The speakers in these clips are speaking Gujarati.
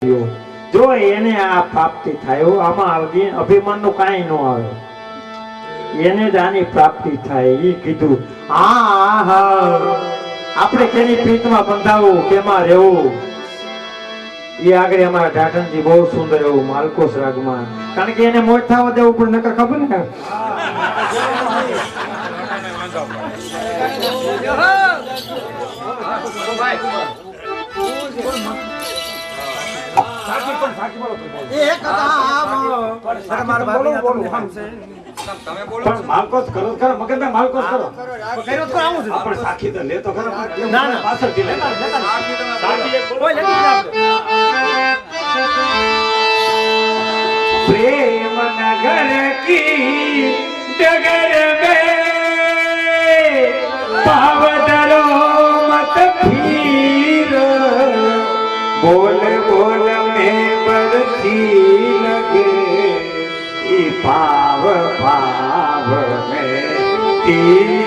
જો એને આ પ્રાપ્તિ થાય આમાં અભિમાન નું કઈ ન આવે એને જ આની પ્રાપ્તિ થાય એ કીધું આપણે કેની પ્રીતમાં બંધાવું કેમાં રહેવું એ આગળ અમારા ઢાઢનજી બહુ સુંદર એવું માલકોસ રાગમાં કારણ કે એને મોજ થવા દેવું પણ નકર ખબર ને માલકોસ કરો ખરા મગન માલકોસ કરો પણ સાખી તો લે તો ખરા ના ના પાછળથી લે પ્રેમ નગર કી ડगर में पावदरो मत फिर बोल बोल में बरसी लगे ई पाव पाव में तीर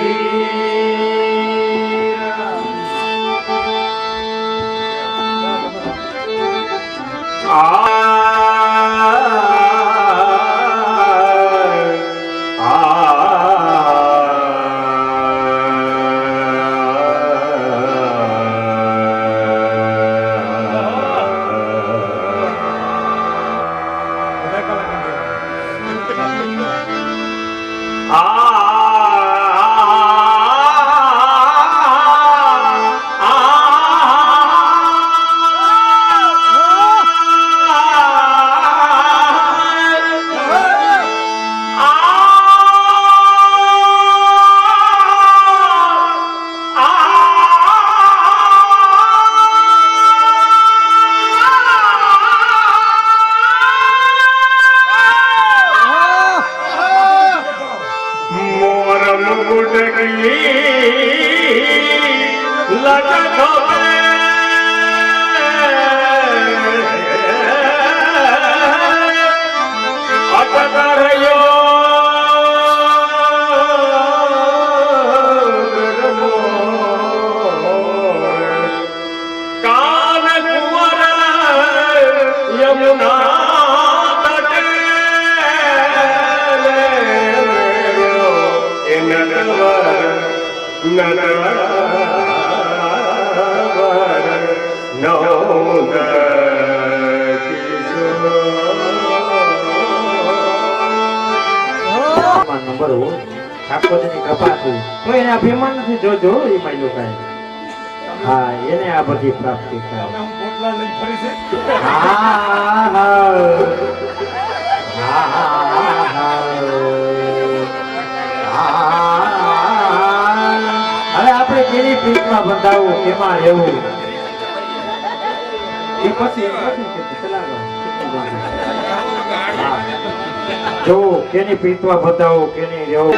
અભિમાન નથી જોજો એ માયલો કાઈ હા એને આ બધી પ્રાપ્તિ થાય હવે આપણે કેની પ્રીતમાં બંધાવું કેમાં રહેવું એ પછી જો કેની પ્રીતમાં બંધાવું કેની રહેવું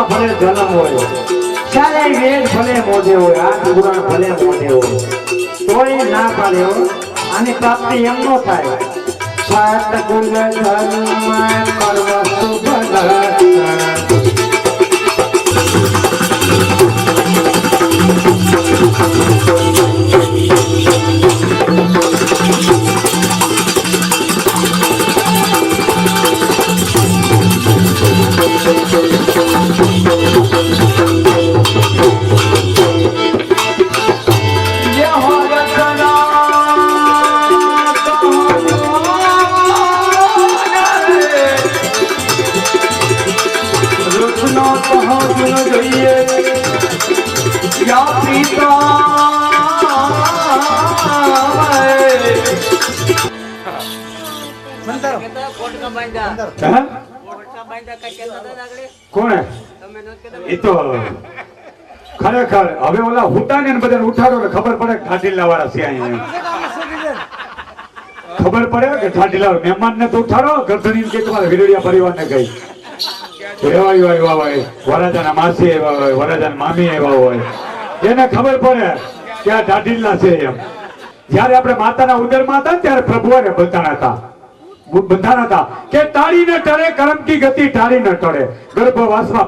ભલે જન્મ હોય ચારે વેદ ભલે મોઢે હોય આ પુરાણ ભલે મોઢે હોય તોય ના પાડ્યો આની પ્રાપ્તિ એમ નો થાય સાત ગુણ ધર્મ કર્મ ખરેખર હવે ઓલા હુટાને બધાને ઉઠાડો ને ખબર પડે ઠાઠીલા વાળા છે અહીંયા ખબર પડે કે ઠાઠીલા મહેમાન ને તો ઉઠાડો ગરદની કે તમારા વિરડિયા પરિવાર ને કઈ એવા હોય વરાજાના માસી એવા હોય વરાજાના મામી એવા હોય એને ખબર પડે કે આ ઠાઠીલા છે એમ જયારે આપણે માતાના ઉદરમાં હતા ત્યારે પ્રભુને બંધાણા હતા કે તાળી ન ટળે કરમ કી ગતિ ટાળી ન ટળે ગર્ભવાસમાં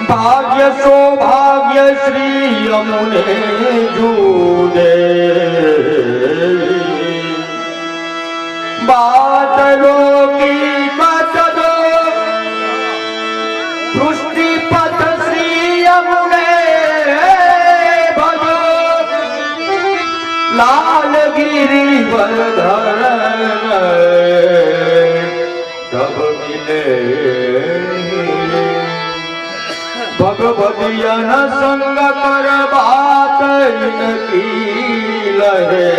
ભાગ્ય સૌભાગ્ય શ્રી અમુને જુદે બાદલો કી મતદો પૃષ્ટિ પથ શ્રી અમુને ભજો લાલગીરી વરધર તબ મિલે ભગવદિયન સંગ કર બાત ઇનકી લહે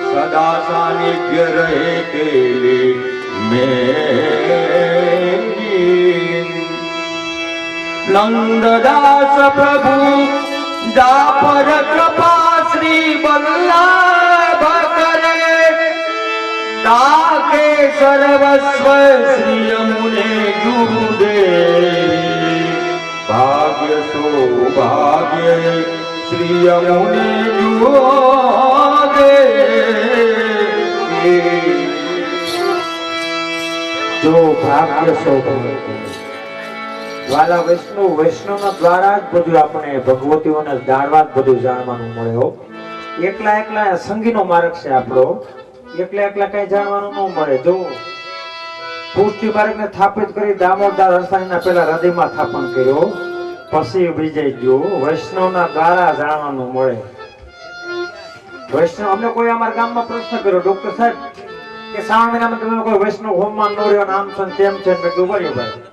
સદા સાનિધ્ય રહે તેરી મેરી નંદદાસ પ્રભુ દાપર કૃપા શ્રી વલ્લભ કરે તાકે સર્વસ્વ શ્રી અમુને જુદે ભાગ્ય સૌભાગ્ય શ્રી અમુને જુદે જો ભાગ્ય સૌભાગ્ય વાલા વૈષ્ણવના દ્વારા જ બધું આપણે ભગવતીઓને જાણવા જ બધું જાણવાનું મળે હો એકલા સંગીનો માર્ગ છે આપણો એકલા કઈ જાણવાનું ન મળે જો પુષ્ટિ માર્ગને સ્થાપિત કરી દામોદર અરસાણીના પેલા હૃદયમાં સ્થાપન કર્યો પછી વિજય ગયો વૈષ્ણવના દ્વારા જાણવાનું મળે વૈષ્ણવ અમને કોઈ અમારા ગામમાં પ્રશ્ન કર્યો ડોક્ટર સાહેબ કે શ્રાવણ મહિનામાં તમે કોઈ વૈષ્ણવ હોમમાં ન રહ્યો નામ છે તેમ છે મેં કીધું બરાબર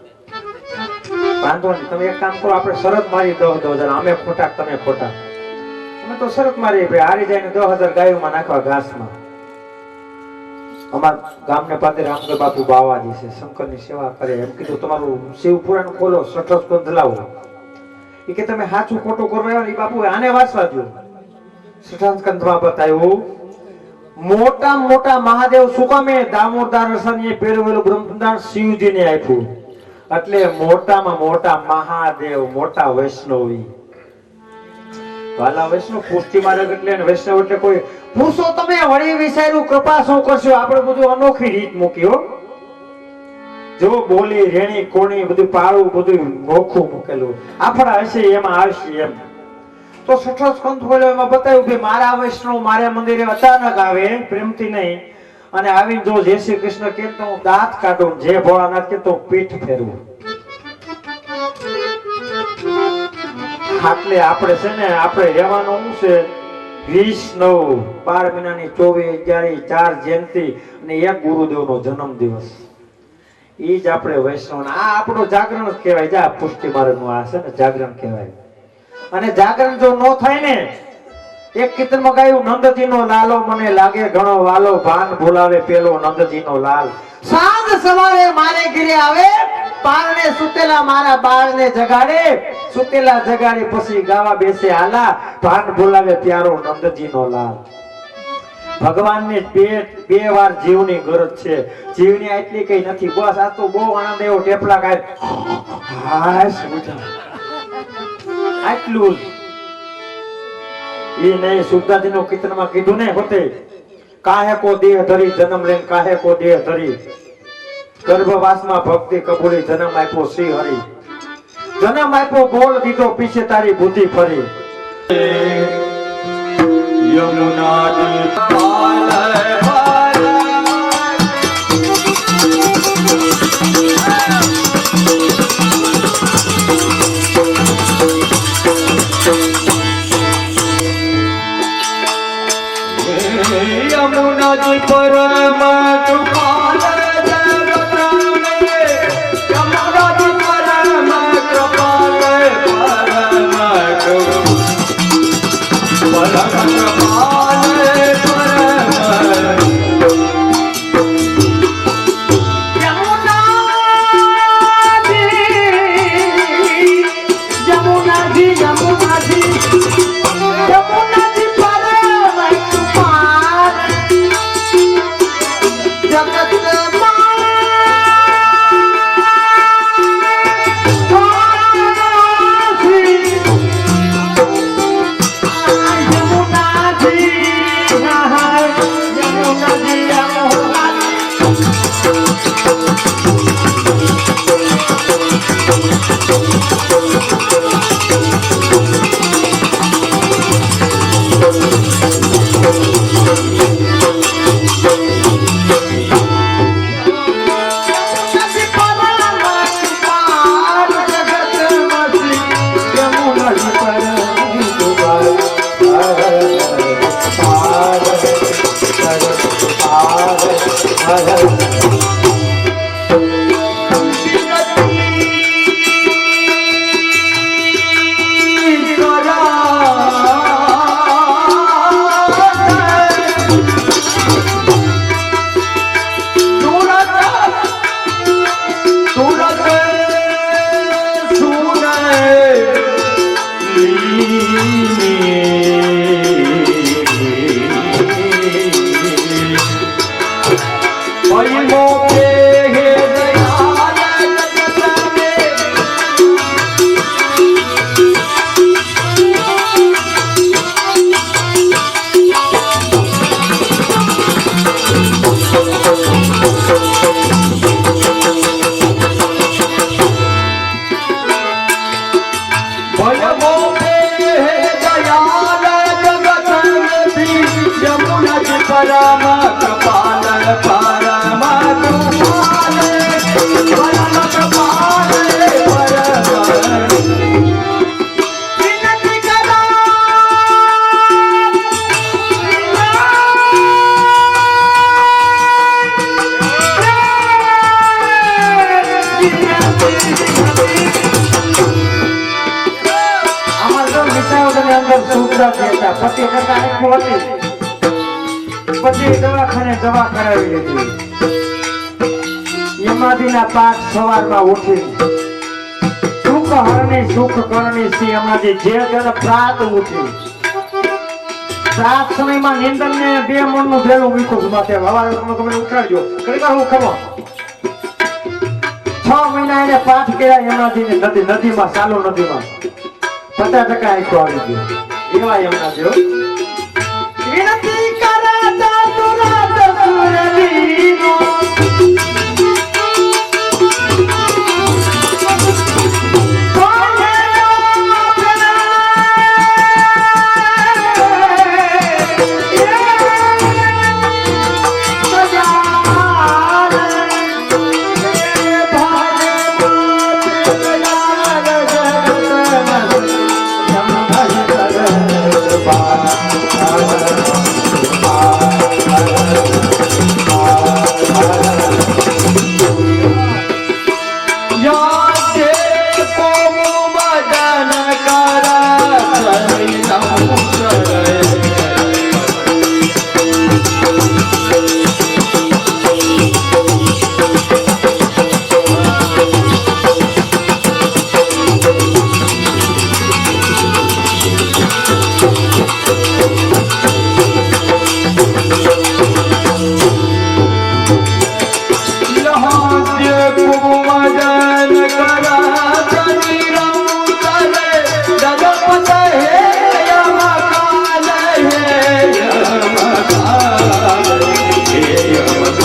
વાંધો નહીં તમે એક કામ કરો આપણે શરત મારી 10,000 અમે ખોટા તમે ખોટા અમે તો શરત મારી ભાઈ હારી જઈને 10,000 ગાયોમાં નાખવા ઘાસમાં અમારા ગામને પાસે રામદેવ બાપુ બાવાજી છે શંકરની સેવા કરે એમ કીધું તમારું શિવ પુરાણ ખોલો સઠસ ગ્રંથ લાવો એ કે તમે સાચું ખોટું કરવા આવ્યો એ બાપુ આને વાંચવા દો સઠસ ગ્રંથમાં બતાવ્યું મોટા મહાદેવ સુકામે દામોદર અરસાણીએ પહેરવેલું બ્રહ્મદાન શિવજીને આપ્યું એટલે મોટામાં મોટા મહાદેવ મોટા વૈષ્ણવી વાલા વૈષ્ણવ પુષ્ટિ માર્ગ એટલે વૈષ્ણવ એટલે કોઈ પૂછો તમે વળી વિચાર્યું કૃપા શું કરશો આપણે બધું અનોખી રીત મૂક્યો જો બોલી રેણી કોણી બધું પાળું બધું નોખું મૂકેલું આપણા હશે એમાં આવશે એમ તો સઠસ કંથ બોલ્યો એમાં બતાવ્યું કે મારા વૈષ્ણવ મારા મંદિરે અચાનક આવે પ્રેમથી નહીં અને આવીને જો જય શ્રી કૃષ્ણ કે તો હું દાંત કાઢું જે ભોળાનાથ કે તો પીઠ ફેરવું ખાટલે આપણે છે ને આપણે રહેવાનું શું છે 20/9 12 મહિનાની 24/11 4 જયંતિ અને એક ગુરુદેવનો જન્મદિવસ. ઈ જ આપણે વૈષ્ણવ આ આપણો જાગરણ જ કહેવાય. જા પુષ્ટિ માર્ગનું આ છે ને જાગરણ કહેવાય. અને જાગરણ જો ન થાય ને, એક કીર્તનમાં ગાયું, નંદજીનો લાલો મને લાગે ઘણો વાલો, ભાન ભૂલાવે પેલો નંદજીનો લાલ. સાંજ સવારે મારે ઘરે આવે, પારણે સુતેલા મારા બાળને જગાડે, સુતેલા જગાડે પછી ગાવા બેસે આલા, ભાન ભૂલાવે પ્યારો નંદજીનો લાલ. ભગવાનને બે વાર જીવની ગરજ છે. જીવની એટલી કઈ નથી બસ. આ તો બહુ આનંદ એવો ટેપલા કાઢ આટલું ઈ નહીં. સુખદાજી નું કીર્તનમાં કીધું ને હોતે, કાહે કો દેહ ધરી જન્મ લેન, કાહે કો દેહ ધરી ગર્ભવાસમાં ભક્તિ કબૂલી, જન્મ આપ્યો શ્રી હરિ, જન્મ આપ્યો બોલ દીધો પીછે તારી બુદ્ધિ ફરી. યમુના જી પાર પાર યમુના જી પરમ કૃપાલ જગતને, યમુના જી પરમ કૃપાલ પરમ કૃપાલ પતિ પછી દવાખાને દવા કરાવી લીધી. યમરાજીના પાઠ સવારમાં ઉઠી સુખ હરણી સુખ કરણી સી યમરાજી જે તેને પ્રાત ઉઠી. પ્રાત સમયમાં નિંદર ને 2 મણનું ભેલું મીઠું માથે હવારે તમે ઉઠાડજો કરી હું ખબર 6 મહિના એને પાઠ કર્યા યમરાજીની નદીમાં ચાલુ નદીમાં 50% આંખો આવી ગયો. એવા યમરાજી વિનતી કરતા તુરત સુરવીનો જે કુમજન કરા તની રમુતર જગપત હે યમકાલ હે યમકાલ હે યમકાલ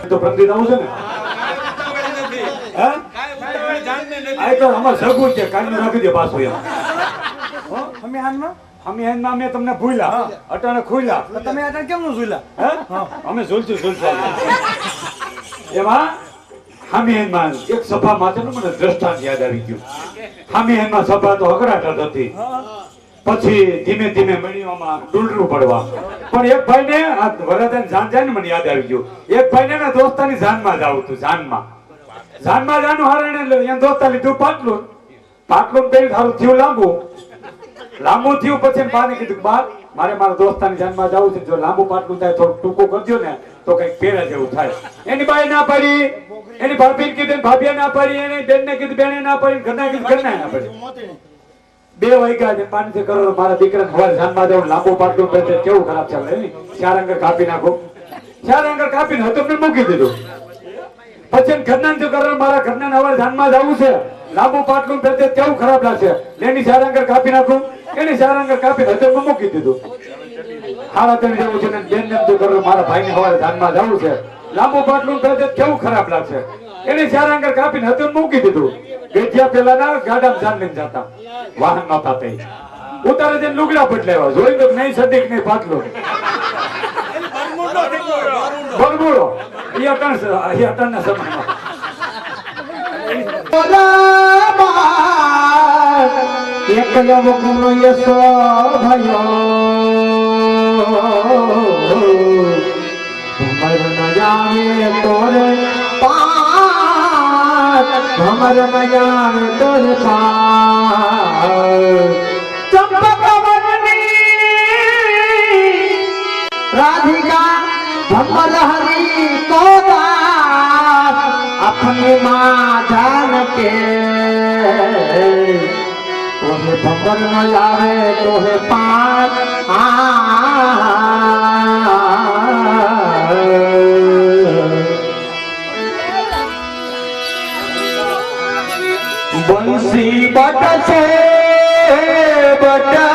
તો પંડિત આવું છે ને હે આ તો અમાર સગું છે કાલનું રાખી દે પાછું એમ હો અમે હાનમાં મેં તમને ભૂલ્યા અટાણે ખુલ્યા તો તમે અટાણે કેમ નું ઝૂલા? હે અમે ઝૂલશું એમાં હામીહેનમાં એક સભા માટેનું મને દ્રષ્ટાંત યાદ આવી ગયું. હામીહેનમાં સભા તો હકરાટ હતી, પછી ધીમે ધીમે મણીઓમાં ડુલરું પડવા. પણ એક ભાઈને આ વરદાન જાન જાય ને મને યાદ આવી ગયું. એક ભાઈને ને દોસ્તાની જાનમાં જાવું હતું. જાનમાં જાનું હારણે એમ દોસ્તા લીધું પાટલું પહેરી સારું થયું લાંબુ થયું. પછી બાને કીધું બા મારે મારા દોસ્તાની જાનમાં જવું છે, જો લાંબુ પાટલું થાય થોડું ટૂંકું કરજો ને તો કઈક પહેરા જેવું થાય. એની બાઈ ના પાડી, એની ભાભી કીધું ભાભીએ ના પાડી, એની બેનને કીધું બેને ના પાડી, ઘરના કીધું ઘરના ના પાડી. 2 વાગ્યા છે પાણી કરો મારા દીકરાને સવારે જાનમાં જવું, લાંબુ પાટલું પહેરે કેવું ખરાબ ચાલે. 4 આંગળ કાપી નાખો, 4 આંગળ કાપીને હતો મૂકી દીધું. પછી ઘરના જો કરે મારા ઘરના હવે ધ્યાનમાં જવું છે લાંબુ પાટલું પહેરતે કેવું ખરાબ લાગશે લેની સારંગર કાપી નાખું એની સારંગર કાપી હજરમાં મૂકી દીધું હારા તેની જવું છે ને બેન ને જો કરે મારા ભાઈને હવે ધ્યાનમાં જવું છે લાંબુ પાટલું પહેરતે કેવું ખરાબ લાગશે એની સારંગર કાપીને હજર મૂકી દીધું બેઠિયા પેલા ના ગાડામાં જાન લઈને જતા વાહન નતા તે ઉતારે જઈને લુગડા બદલાવ્યા જોઈ તો નહીં સદીક નહીં પાટલું બરમુડો એ અટણના સમયમાં એકલો ગુનો યસો ભયો ભમર ન જાવે તોરે પાર ભમર ન જાવે તોરે પાર ચંપકવનની રાધિકા ભમર હરી કો દાસ अपनी माँ जान के तोहे भंवर न आवे तोहे पान બંસી બટ છે બટા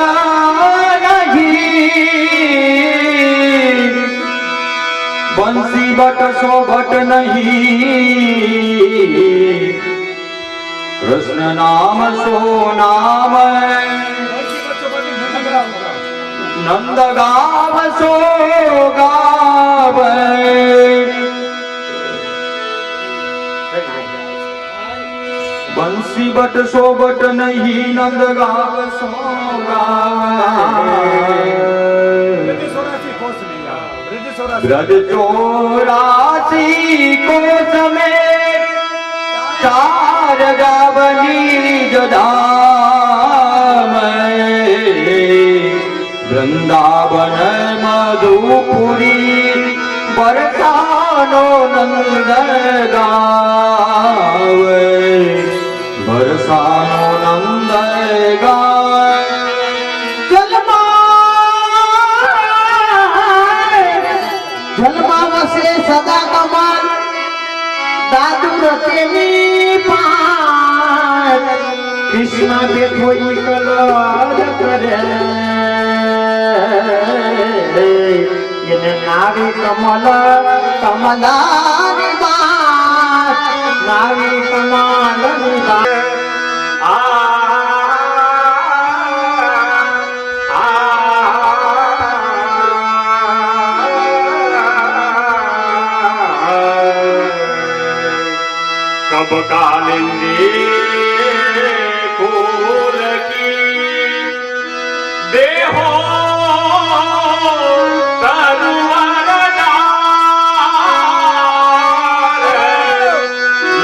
નહીં બંસી બટ સો બટ નહીં કૃષ્ણ નામ સો નામ નંદ ગામ સો ગાવ બંસી બટ સો બટ નહીં નંદ ગાવ સો ब्रज चौरासी कोस में चार गावनी जधाम वृंदावन मधुपुरी बरसानो नंद गाव बरसानो नंद गाव जलमा वसे सदा कमान दादू रतेनी पार कृष्णा के कोई कलर करे ये नावी कमल कमलानी बात नावी कमलानी बात कब कालिंदी फूल की देहो तरुवर डाल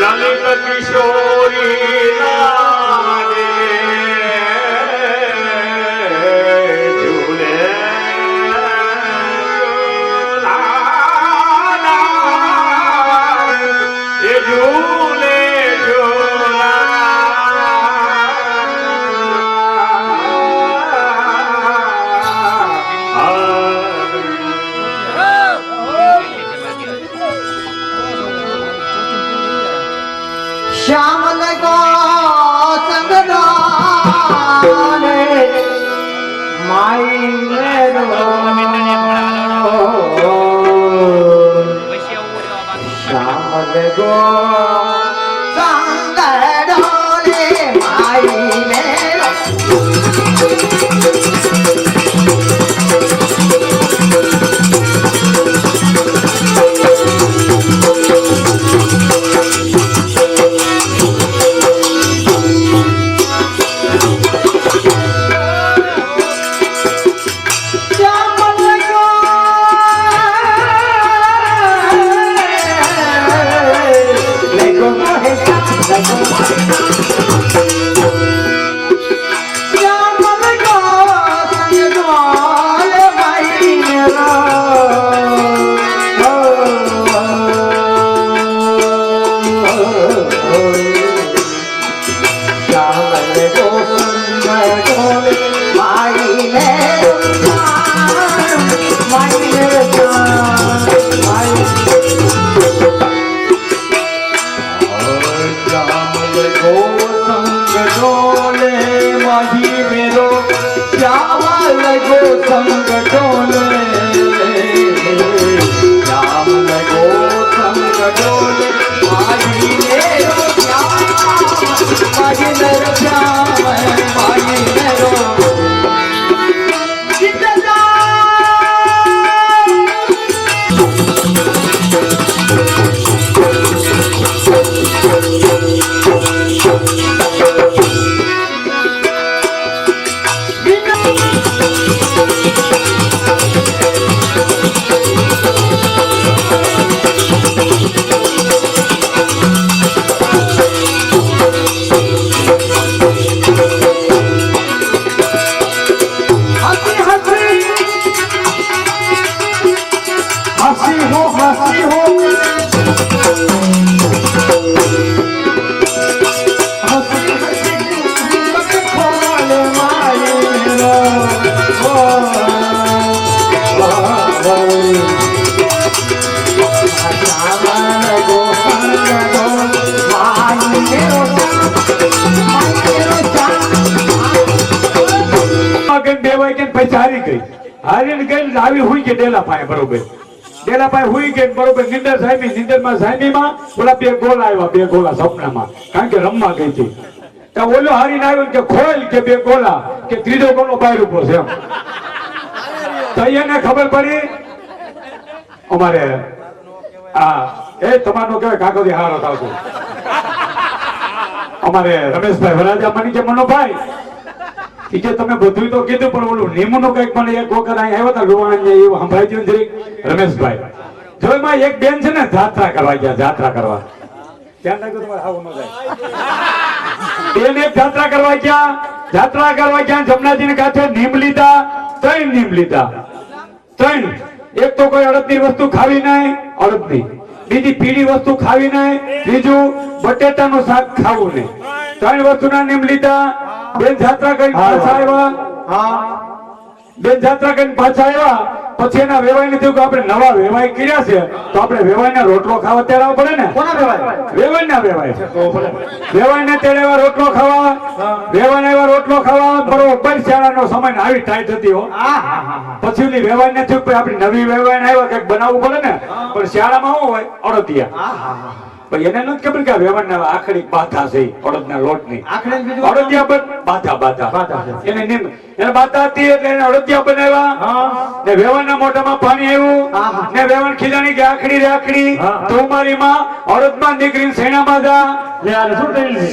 ललित किशोरी लाडे झूले ये झूले श्याम लगो संगना माई मेरो श्याम लगो संगना माई मेरो लगो संग डोले माही मेरो श्याम लगो संग डोले श्याम लगो संग डोले माही मेरो श्याम माही मेरो श्याम माही मेरो હારીને ગઈ આવી હુઈ કે ડેલા પાય બરોબર ડેલા પાય હુઈ કે બરોબર નિંદર સાહેબી નિંદરમાં સાહેબીમાં ઓલા બે ગોલા આવ્યા બે ગોલા સપનામાં કારણ કે રમવા ગઈ હતી તો ઓલો હારીને આવ્યો કે ખોલ કે બે ગોલા કે ત્રીજો ગોલો બહાર ઉભો છે એમ તો એને ખબર પડી અમારે એ તમારો કહેવાય કાકોદી હારો થાવતો અમારે રમેશભાઈ વરાજા મની કે મનોભાઈ કે તમે બધું તો કીધું પણ ઓલું નીમુનું કઈક મને એક વખત અહીં આવ્યો હતા લુવાણ એવું સંભળાઈ ગયું જરીક રમેશભાઈ જો એમાં એક બેન છે ને જાત્રા કરવા ગયા જાત્રા કરવા ધ્યાન રાખજો તમારે આવું ન જાય બેન એક જાત્રા કરવા ગયા જમનાજી ને કાંઠે નીમ લીધા ત્રણ એક તો કોઈ અડદની વસ્તુ ખાવી નહીં અડદની બીજી પીળી વસ્તુ ખાવી નહીં ત્રીજું બટેટાનું શાક ખાવું નહીં ત્રણ વસ્તુના નીમ લીધા બેન જાત્રા કરી પાછા આવ્યા પછી એના વેવાઈ ને થયું કે આપણે નવા વેવાઈ કર્યા છે તો આપણે વેવાઈ ના રોટલો ખાવા તેડાવવો પડે ને વેવાઈ ને તેડાવ્યા રોટલો ખાવા બરોબર શાળાનો સમય ને આવી ટાઈટ હતી હો પછી ઓલી વેવાઈ ને થયું કે આપણી નવી વેવાઈ ને આવ્યા કઈક બનાવવું પડે ને પણ શાળામાં શું હોય અડદિયા પણ એને નથી ખબર કે વેવાઈ આખડી બાધા છે અડદના લોટની અડદિયા પણ બાધા એને બાધા હતી એટલે એને અડદિયા બનાવ્યા ને વેવાઈના મોઢામાં પાણી આવ્યું ને વેવાઈ ખીજાણી કે આખડી તું મારી માં અડદમાં નીકળીને સેણામાં જા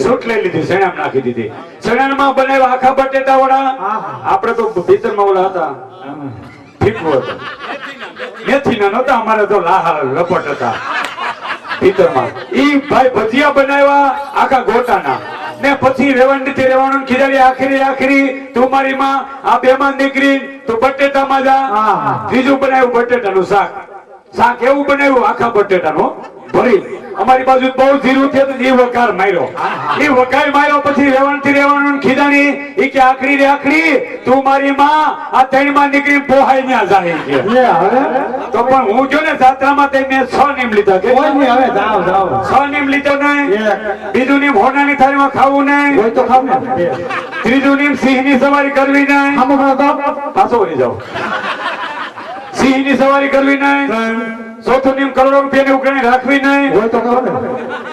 સૂટ લઈ લીધી સેણામાં નાખી દીધી સેણામાં બનાવ્યા આખા બટેટા વડા આપણે તો ભીતરમાં ઓલા હતા ફીકવું હતું મેથીના નહોતા અમારે તો લાહાર લપટ હતા ભીતરમાં ઈ ભાઈ ભજીયા બનાવ્યા આખા ગોટાના ને પછી રેવણથી રેવાનું ખીજાડી આખરી તું મારી માં આ બે માં નીકળી તું બટેટામાં જા ત્રીજું બનાવ્યું બટેટાનું શાક એવું બનાવ્યું આખા બટેટાનું ભરી અમારી બાજુ બહુ જીરું છે તો એ વકાર માર્યો પછી રેવણથી રેવાનું ખીજાણી ઈ કે આખરી તું મારી માં આ ત્રણ માં નીકળી પોહાઈ ન્યા જાય કે તો પણ હું જો ને જાત્રામાં તે મેં 6 નીમ લીધા કે હવે જાવ 6 નીમ લીધો નહીં બીજું નીમ હોનાની થાળીમાં ખાવું નહીં હોય તો ખાવ ને ત્રીજું નીમ સિંહની સવારી કરવી નહીં પાછો વળી જાવ સિંહની સવારી કરવી નહીં ચોથું નિયમ કરોડો રૂપિયાની ઉઘરાણી રાખવી નહીં હોય તો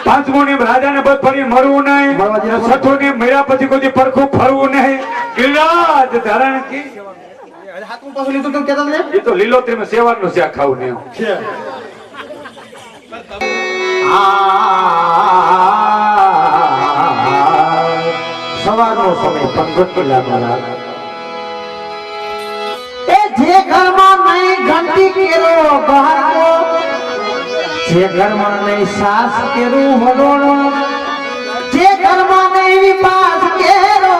પાંચમું નિયમ રાજાને બધ ફરી મળવું નહીં છઠ્ઠું નિયમ મળ્યા પછી કોઈ પરખું ફરવું નહીં ગિરિરાજ ધારણ કી હાથમાં પાછું લીધું કેમ કેતા ને એ તો લીલોતરીમાં સેવાનું શાક ખાવું નહીં સવારનો સમય પંગત લાગવાના જે ઘરમાં નહીં ઘંટી કેરો બહારનો જે ઘરમાં નહીં સાસ કેરું હરોણો જે ઘરમાં નહીં વિપાસ કેરો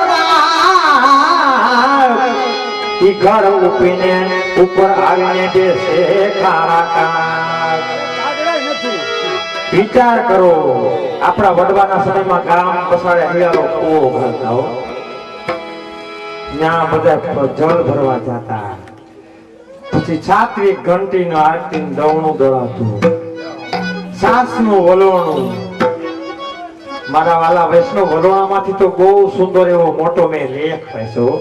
ઈ ઘર ઉપીને ઉપર આવીને બેસે કાળા વિચાર કરો આપણા વડવાના સમયમાં ગામ પસાડે હજારો કૂવો ભરતા હો ત્યાં બધા જળ ભરવા જતા પછી સાત્વિક ઘંટી નો આરતી દવણું દળાતું સાસ નું વલોણું મારા વાલા વૈષ્ણવ વલોણામાંથી તો બહુ સુંદર એવો મોટો મેં લેખ વાંચ્યો.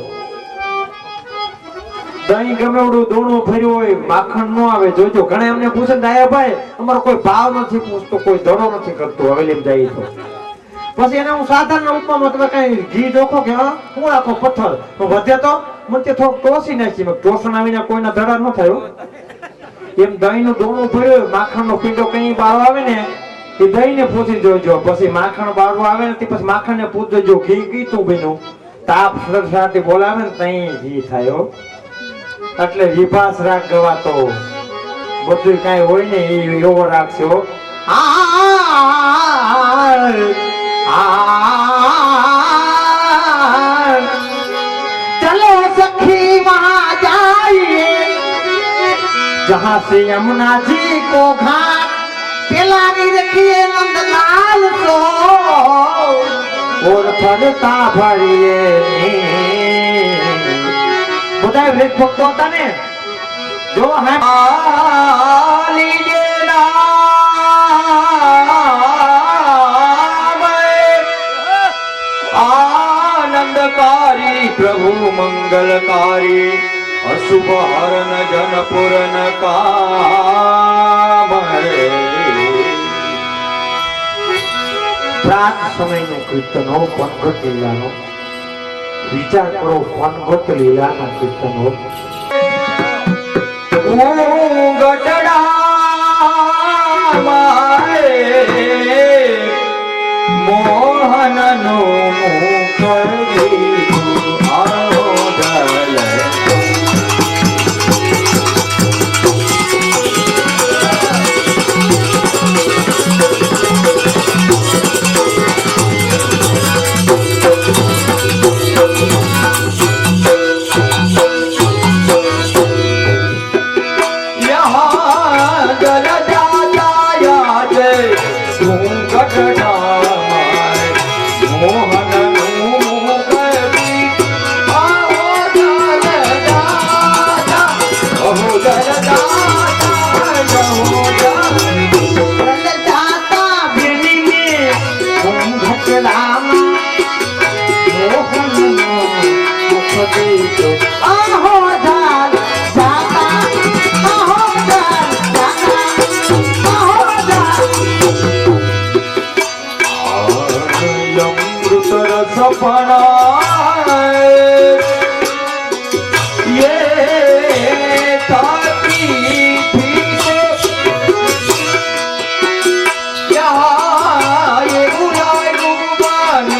દહીં ગમે એવડું દોણું ભર્યું હોય માખણ નો આવે જોજો. ઘણા એમને પૂછે ને દાયાભાઈ અમારો કોઈ ભાવ નથી પૂછતો, કોઈ ધડો નથી કરતો હવેલી જાય તો. પછી એને હું સાધારણ ઉપમામાં તમે કઈ ઘી જોખો કે હા હું રાખો પથ્થર વધે તો મને થોડુંક ટોસી નાખી. ટોસણ આવીને કોઈના ધડા ન થયો. એમ દહીં નું દોણું ભર્યું માખણ નો પીંડો કઈ બાળો આવે ને એ દહીં ને પૂછી જોજો. પછી માખણ બાળવું આવે ને પછી માખણ ને પૂછજો ઘી કીધું બીનું તાપ સરસાટી બોલાવે ને તઈ ઘી થાય. એટલે વિભાસ રાગ ગવાતો બધું કઈ હોય ને એવો રાખશો. चलो सखी वहाँ जाइए जहाँ से यमुना जी को घाट पिलानी रखिए नंदलाल को और फरता भरिए बताए वृक्ष भक्त होता ने जो है लीजिए आनंदकारी प्रभु मंगलकारी अशुभ हरण जन पुरन काम પ્રાત સમયનું કીર્તનો વનગત લીલાનો વિચાર કરો. વનગત લીલાના કીર્તનો ગઢડા મોહન નો મુખ सपना ये ताकी थी यहाँ ये बुलाए गुबानी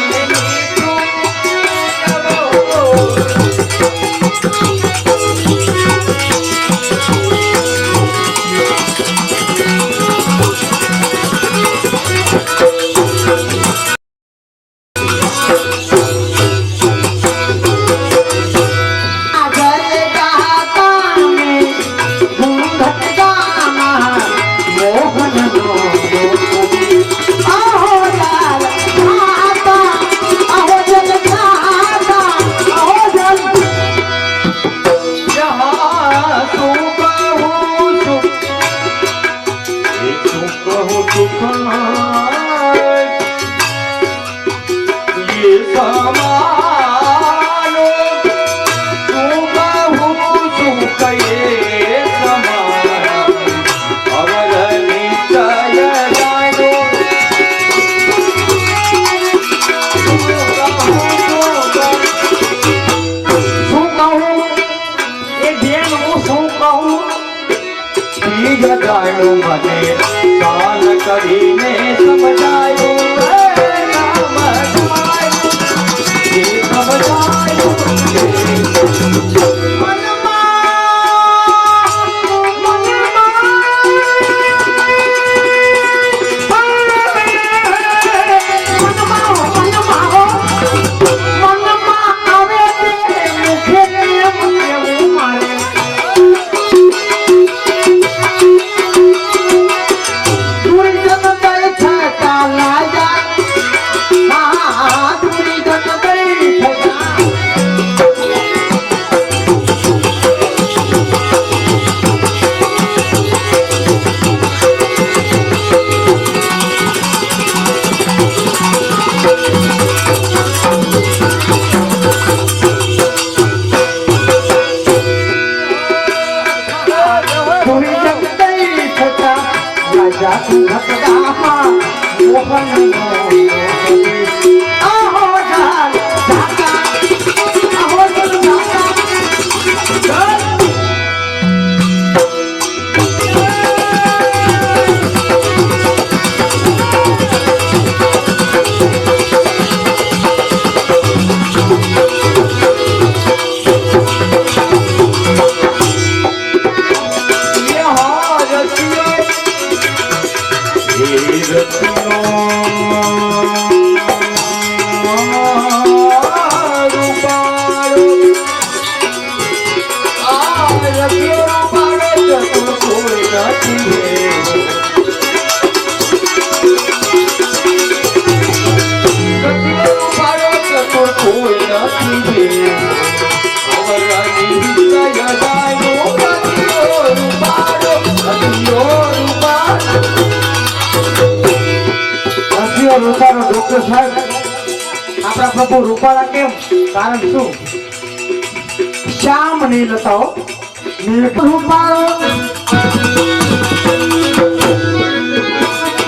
મને કાલ કરીને સમજાયું ડોક્ટર સાહેબ આપણા પ્રભુ રૂપાળા કેમ? કારણ શું? શ્યામ નહીં લતાઓ નીલ રૂપાળો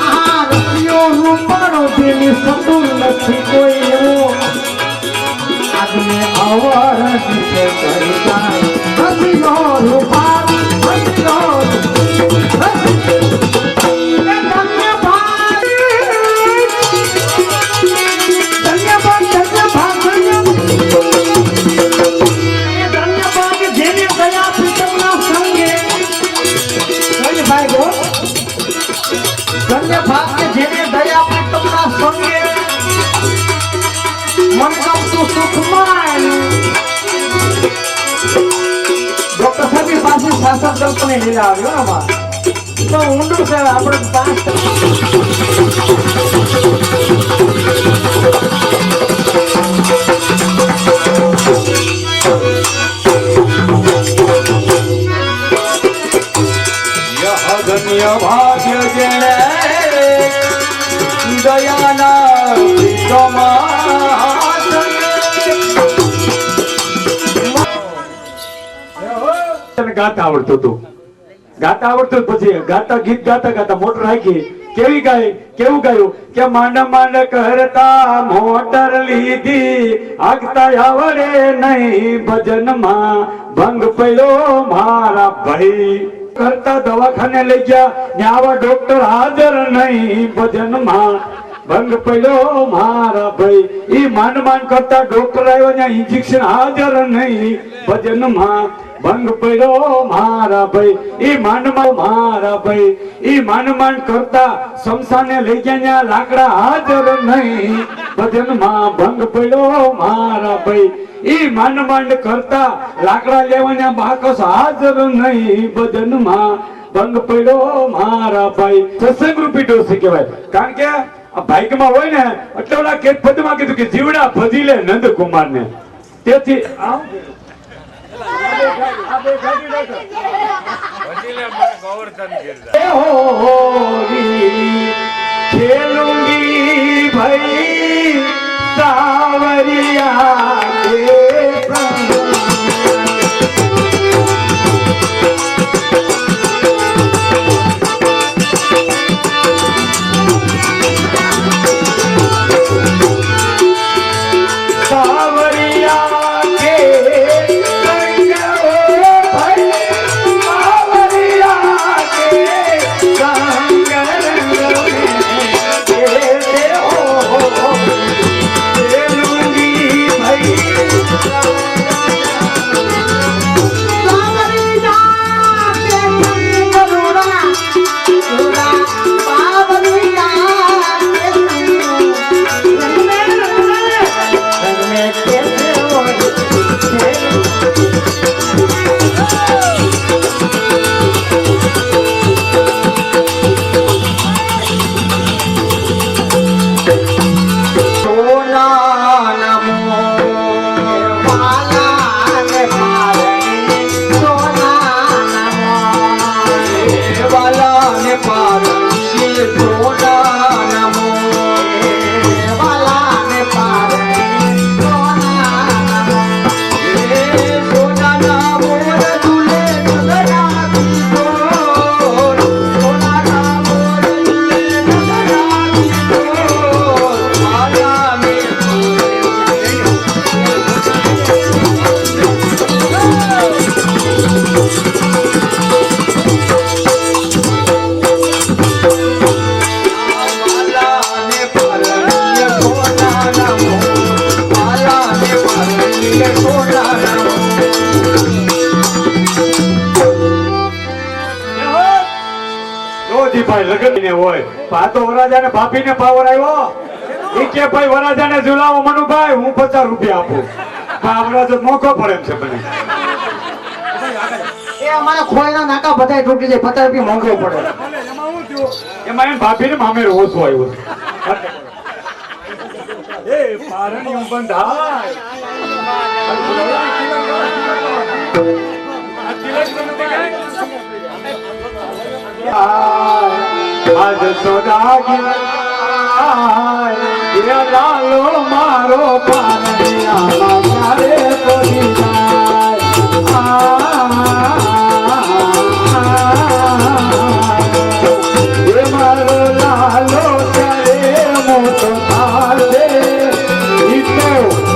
આ રસિયો રૂપાળો જેની સતુર નથી કોઈ એવો આદમે અવર દિશે કરી જાય રસિયો રૂપાળો રસિયો શાસન કલ્પને લીધા આવ્યો આમાં તો ઊંડું છે આપણે 5 ધન્ય ભાગ્ય જેણે દયાના ગાતા આવડતું હતું પછી ગાતા ગીત ગાતા મોટર હાકી કેવું ગાયું કે માંડ માંડ કરતા મોટર લીધી આગતા આવડે નહીં ભજનમાં ભંગ પડ્યો મારા ભાઈ કરતા દવાખાને લઈ ગયા ને આવા ડોક્ટર હાજર નહીં ભજનમાં ભંગ પડ્યો મારા ભાઈ ઈ માંડ કરતા ડોક્ટર આવ્યો ને ઇન્જેક્શન હાજર નહીં ભજનમાં ભંગ પડ્યો મારા ભાઈ ઈ મારા ભાઈ ઈ માંડ કરતા શમશાને લઈ ગયા લાકડા હાજર નહીં ભજનમાં ભંગ પડ્યો મારા ભાઈ ઈ માંડ કરતા લાકડા લેવાના બાકસ હાજર નહીં ભજનમાં ભંગ પડ્યો મારા ભાઈ સત્સંગ રૂપી ડોસી કહેવાય કારણ કે આ બાઇકમાં હોય ને એટલે ઓલા કે પદમાં કીધું કે જીવડા ભજી લે નંદકુમાર ને તેથી खेलूंगी भाई सावरिया વરાજાને ભાભીને પાવર આવ્યો ઈ કે ભાઈ વરાજાને ઝુલાવો મનુભાઈ હું 50 રૂપિયા આપું પાવરા તો મોકો પડે એમ છે મને એ અમારા ખોયના નાકા બધાય તૂટી જાય 50 રૂપિયા મોંઘો પડે એમાં હું થયું એમાં એમ ભાભીને મામેર ઓછો આવ્યો એ પારણી બંધાય આજ સોદાગી એ લાલો મારો પારણિયામાં ક્યારે પડી જાય એ મારો લાલો ત્યારે મોટો થાશે ઈ તો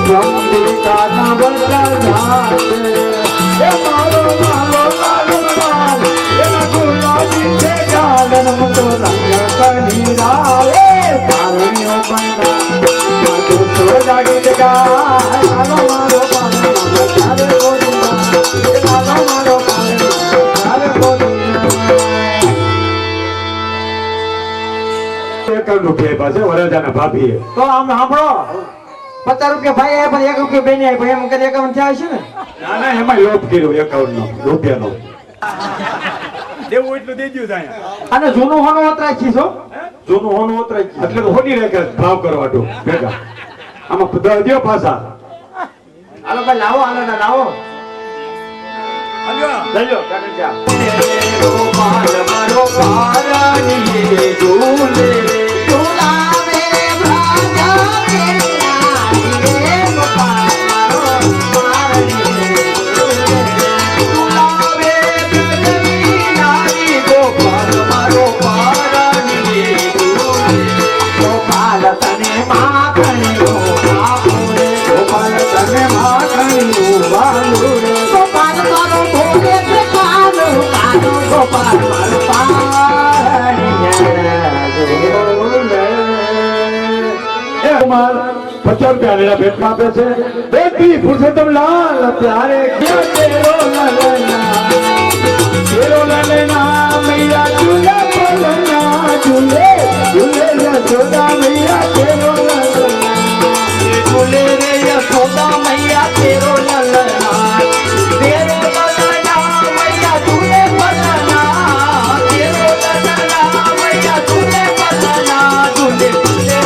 ચંદ્રિકાના બધા જાશે એ મારો લાલો લાલો લાલ એના ગુલાબી છે ગાલન મોટો રંગ કનીરાએ પારણિયો બંધા માતો તો જાગી જગા લાલો મારો પારણિયો ક્યારે બોલું એ લાલો મારો પારણિયો ક્યારે બોલું ₹1 પાસે વરજાના ભાભીએ તો આમ સાંભળો ₹50 ભાઈ આયા પણ ₹1 બેન આયા પણ એમ કદી 51 થયા હશે ને ના ના એમાં લોપ કર્યો એકાઉન્ટ નો રૂપિયાનો દેવું એટલું દેજો જાય અને જૂનું હોનું હોત રાખી છો જૂનું હોનું ઉતરાય એટલે તો હોની રેખે ભાવ કરવાટો ભેગા આમાં દયો પાછા હાલો ભાઈ લાવો હાલો ના લાવો લઈ લો મારો પારણીએ ઝૂલે ઝુલાવે ભ્રાજાવે નારીએ ગોપાલ મારો પારણીએ ઝુલાવે બ્રજની નારી ગોપાલ મારો પારણીએ ઝૂલે ગોપાલ તને માખણીઓ આપો રે ગોપાલ તને માખણીઓ વાલું રે ગોપાલ મારો ભોલે કાનો કાનો ગોપાલ મારો એ કુમાર ₹50 લેલા ભેટ આપે છે બેટી પુરુષોત્તમ લાલ પ્યારે ક્યાં તેરો લલના મૈયા ઝૂલે પલના ઝૂલે ઝૂલે યશોદા મૈયા તેરો લલના ઝૂલે રે યશોદા મૈયા તેરો લલના તેરો લલના મૈયા ઝૂલે પલના તેરો લલના મૈયા ઝૂલે પલના ઝૂલે ઝૂલે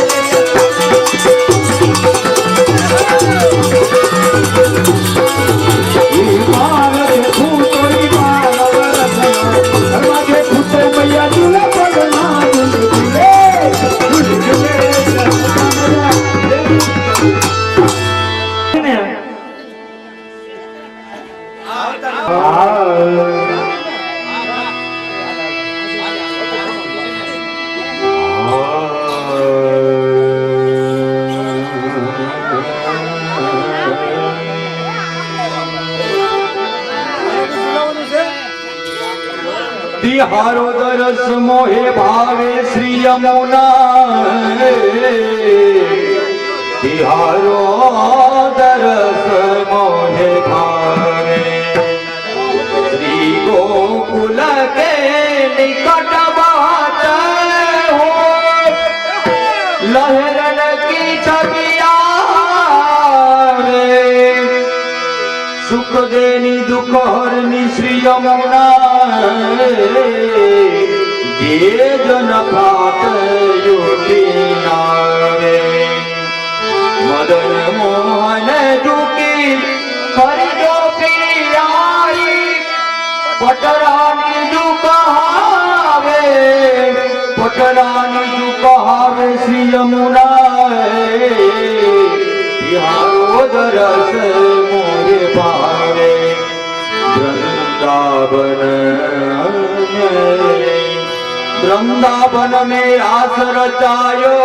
ઈ માર દેખું તોરી માર ઘરમાં દેખું તો મૈયા ઝૂલે પલના ઝૂલે ઝૂલે ઝૂલે બિહારો દરસ મોહે ભાવે શ્રી યમુના બિહારો દરસ મોહે ભાવે શ્રી ગોકુલ કે નિકટ બાત હો લહેરન કી છબિયા રે સુખ દેની દુઃખ હરની શ્રી યમુના જે જન પ્રાત યોગી નાવે મદન મોહન દુખી ખરીદો પિયારી પટરાની દુકાવે પટરાની દુકાવે શ્રી યમુના બિહારો દરસ મોરે પાવે वृंदावन में आस रचायो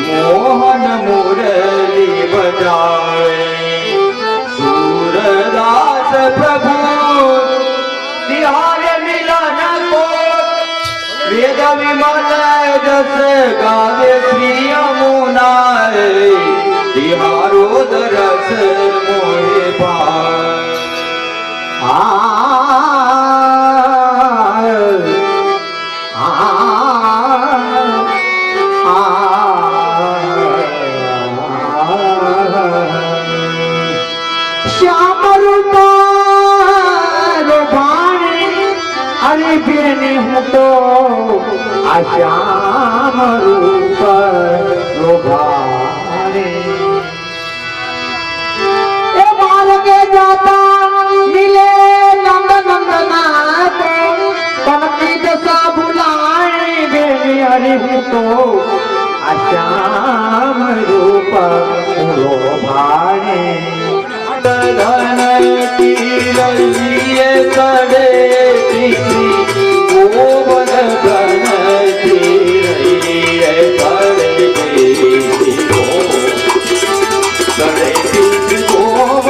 मोहन मुरली बजाए सूरदास प्रभु तिहार मिलन को वेद विमल जस गावे श्री यमुना तिहारो दरस मोहे पार શ્યામ રૂપા રોભાણી અરે બેની હું તો આ શ્યામ રૂપ રોભાણી એ માર્ગે જાતા મિલે નંદ નંદના તનકી દશા ભુલાણી બેની અરે હું તો આ આ શ્યામ રૂપ ઉલો ભાણે ધન તીરૈયે કરે ગોવર ધન તીરૈયે કરે ગોવર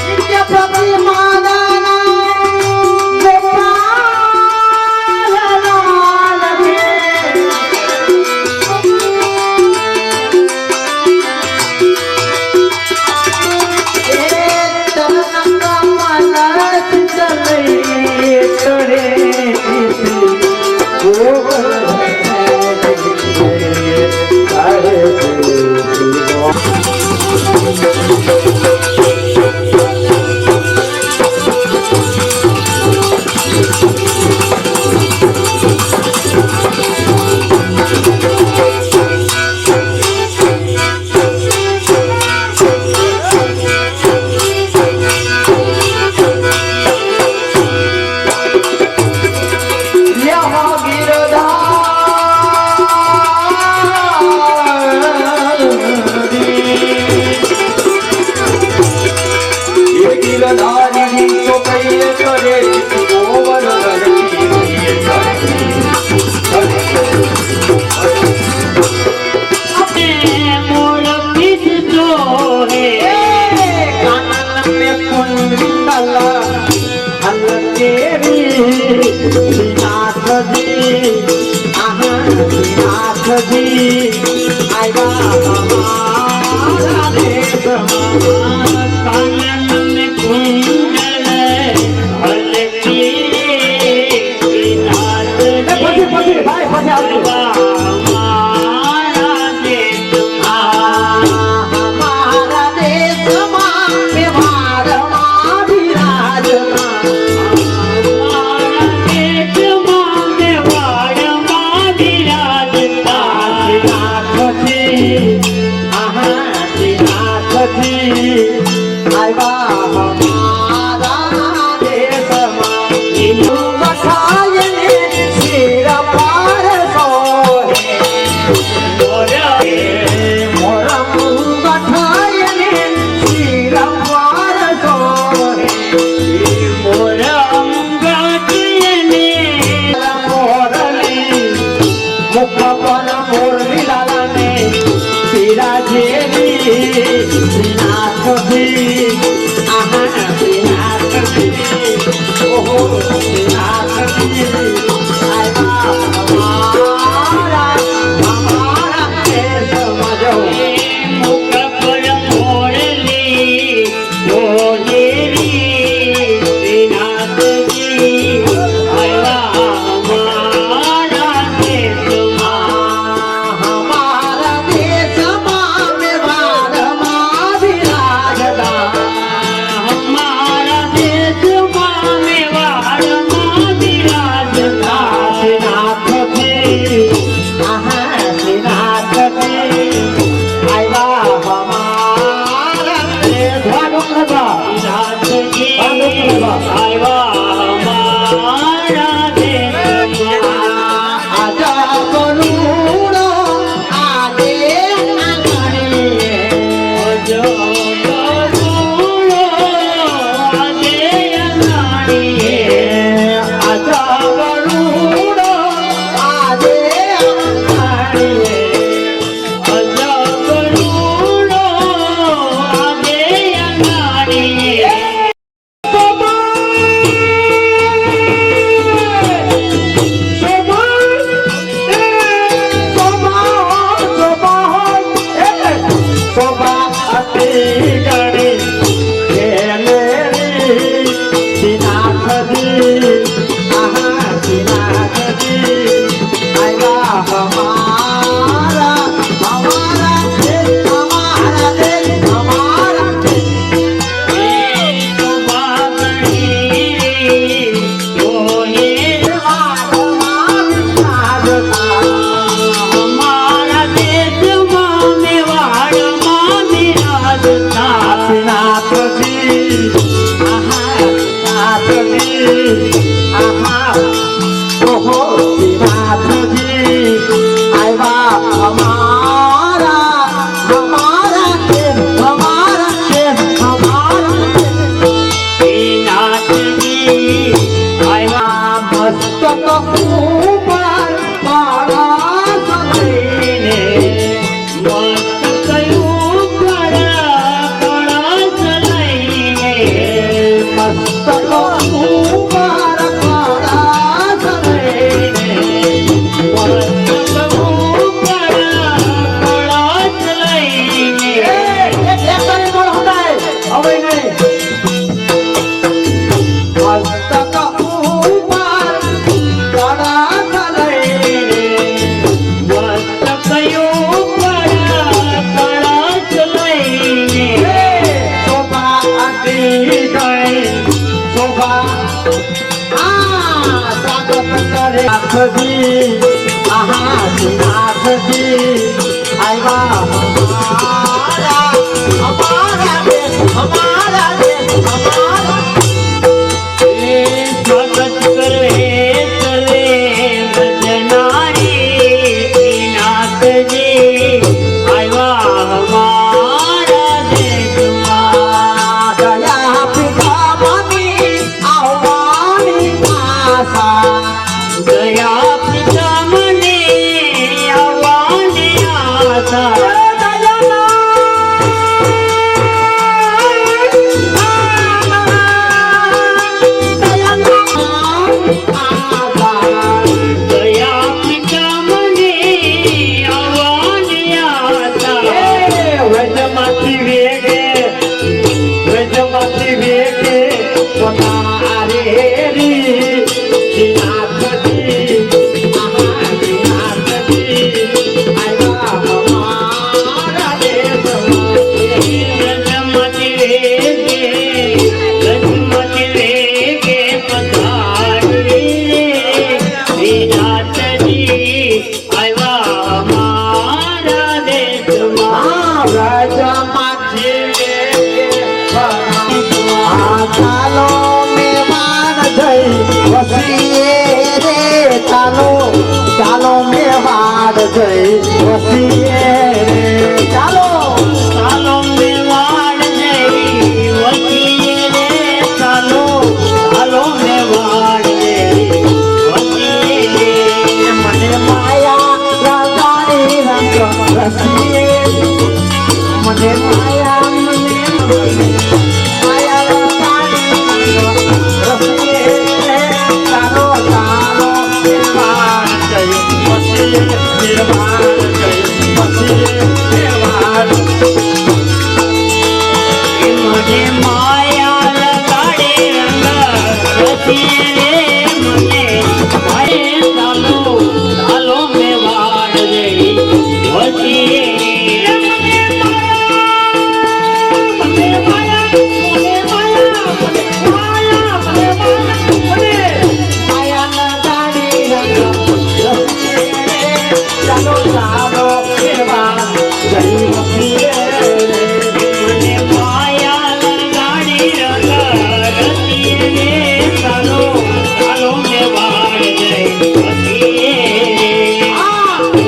નિત્ય પ્રતિમાના ગોપાલ લાલ કે હમારા દેશમાં મેવાડમાં નાથજી આવ્યા અમારા દેશ અમારા દેશ અમારા સ્વાગત કરે કરે ભજનારી નાથજી આવ્યા હમારા દેશમાં દયા પિતામની આવવાની આશા ગયા પિતા મને આવવાની આશા ગયા પિતા મને આવવાની આશા વેદમાંથી વેગે ચાલો મેવાડ જઈ વસીએ રે ચાલો ચાલો મેવાડ જઈ વસીએ રે ચાલો ચાલો મેવાડ જઈ વસીએ રે ચાલો ચાલો મેવાડ જઈ વસીએ રે મને માયા રાજાની રંગ રસીએ મને માયા માયા રાજાની રંગ રસીએ રે ચાલો ચાલો મેવાડ જઈ વસીએ મેવાડ જઈ વસીએ મેવાડ મને માયા લગાડે રંગ રસીએ રે મને મારે ચાલો ચાલો મેવાડ જઈ વસીએ ચાલો ચાલો મેવાડ જઈ વસીએ રે મને માયા લગાડી રંગ રસીએ રે ચાલો ચાલો મેવાડ જઈ વસીએ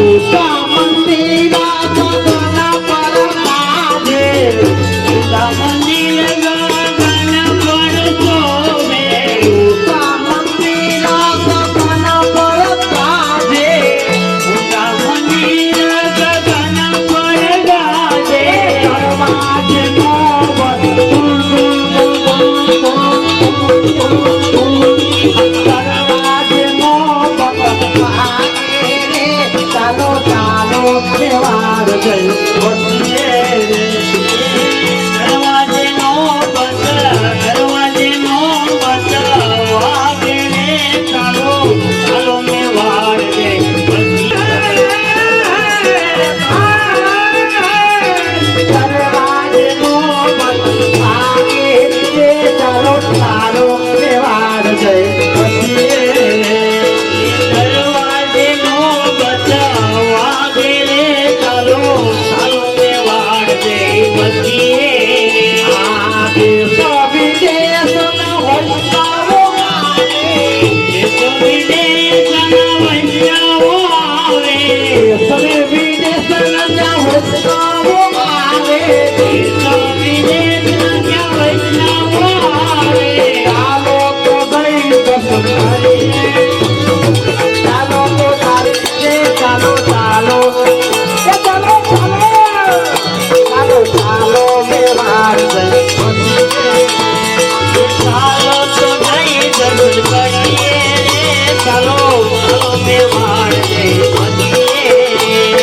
ઉષા મંદિરા ગગન પર લાગે ઉષા મંદિર ગગન પર શોભે ઉષા મંદિરા ગગન પર લાગે ઉષા મંદિર ગગન પર ગાજે દરવાજે નો દરવાજે નો લાગે રે ચાલો ચાલો મેવાડ જઈ વસીએ રે દરવાજે નો બંધ વાગે રે ચાલો ચાલો મેવાડ જઈ વસીએ દરવાજે નો લાગે રે ચાલો ચાલો મેવાડ જઈ વસીએ રે દરવાજે નો વાગે રે ચાલો ચાલો મેવાડ જઈ વસીએ દેશ વિદેશના વૈષ્ણવો આવે દેશ વિદેશના વૈષ્ણવો આવે દેશ વિદેશના વૈષ્ણવો આવે દેશ વિદેશના વૈષ્ણવો આવે ચાલો તો ગઈ દર્શન કરીએ ચાલો તો તારીએ ચાલો ચાલો ચાલો ચાલો ચાલો મેવાડ જઈ ચાલો તો જઈ જરૂર કરીએ રે ચાલો ચાલો મેવાડ જઈ વસીએ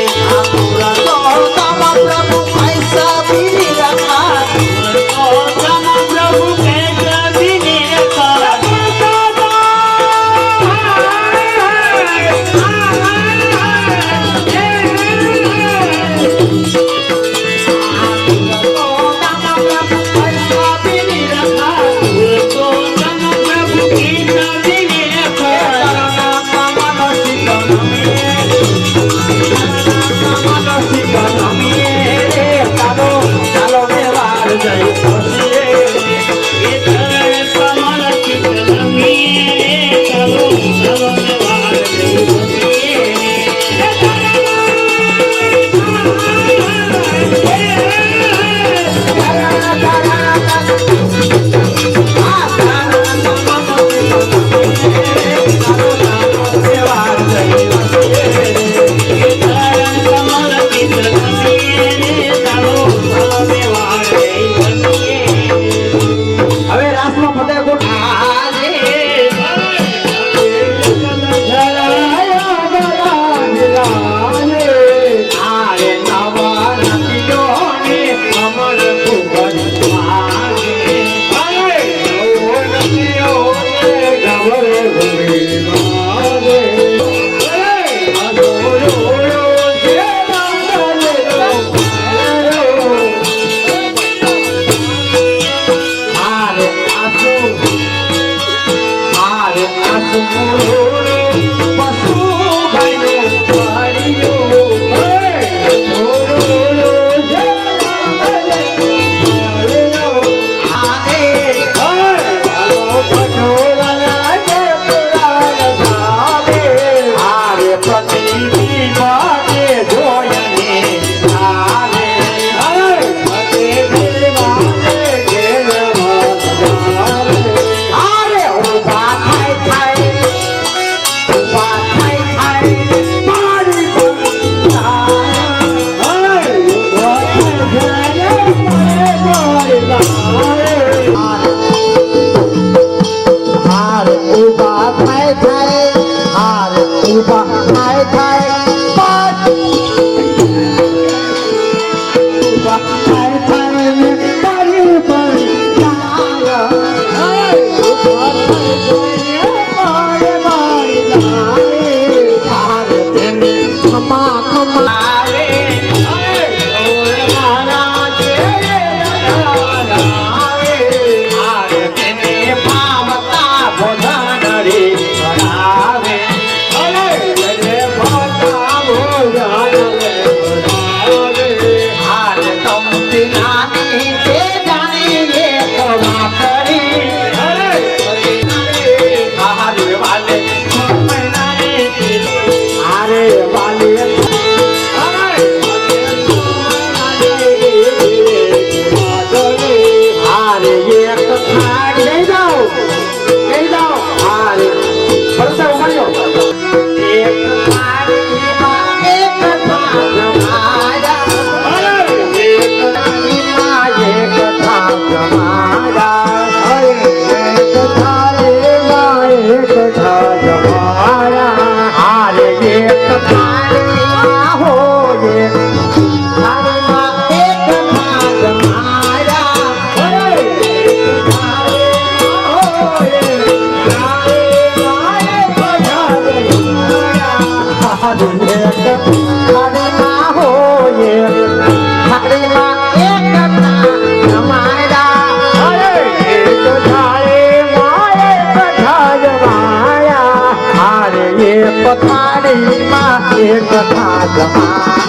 આવે મારા આવે તેને પામતા ભોજન રે કરાવે હાર તમતી નાની તે જાણી કમા કરી હારે વાલે હારે વાલે હારે એક થાળ લઈ જાઓ હારે પરસા ઉમાયો એક થાળીમાં એક થાળ જમાયા એક થાળીમાં એક થાળ જમાયા એક થાળીમાં એક થાળ જમાયા હારે એક થાળીમાં હો એક થાળીમાં એક થાળ જમાયા એક થાળીમાં હો એક થાળીમાં એક થાળ જમાયા હારે એક થાળીમાં હો એક થાળીમાં એક થાળ જમાયા એક થાળીમાં એક થાળ જમાયા હારે એક થાળીમાં એક થાળ જમાયા